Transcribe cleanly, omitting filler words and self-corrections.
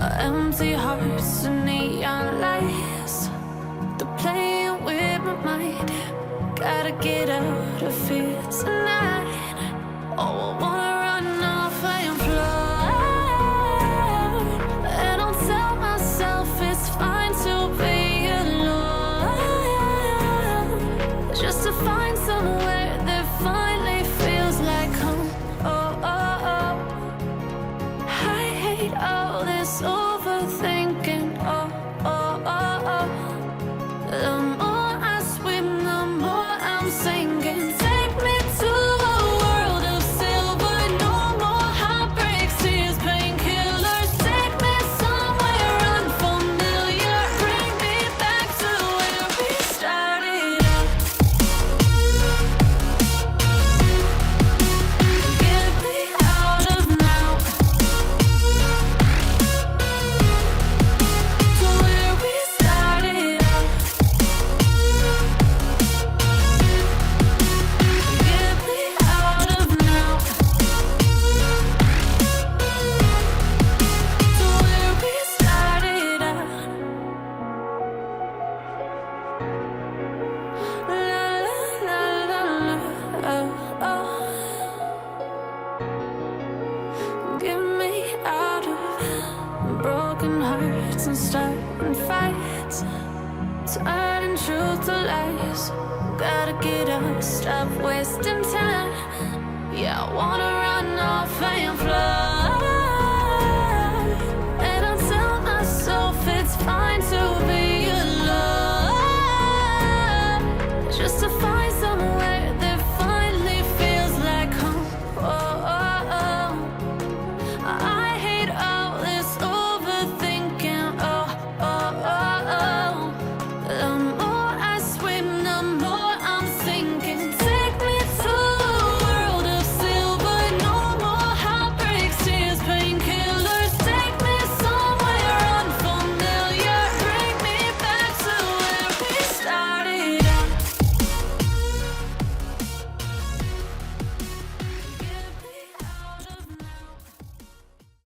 Empty hearts and neon lights, they're playing with my mind. Gotta get out of here tonight. Oh, I wanna run off and fly, and I'll tell myself it's fine to be alone, just to find somewhere that finally feels like home. Oh, oh, oh. I hate all this overthinking. Oh, oh, oh, oh. The more I swim, the more I'm sinking. Take me to a world of silver. No more heartbreaks, tears, painkillers. Take me somewhere unfamiliar. Bring me back to where we started out. Get me out of now, to where we started out. Get me out of now, to where we started out. La la la la la, oh, oh. Get me out of broken hearts and starting fights, turning truth to lies. Gotta get up, stop wasting time. Yeah, I wanna run off and fly, and I'll tell myself it's fine to be alone, just to find somewhere that finally feels like home. Oh, oh, oh.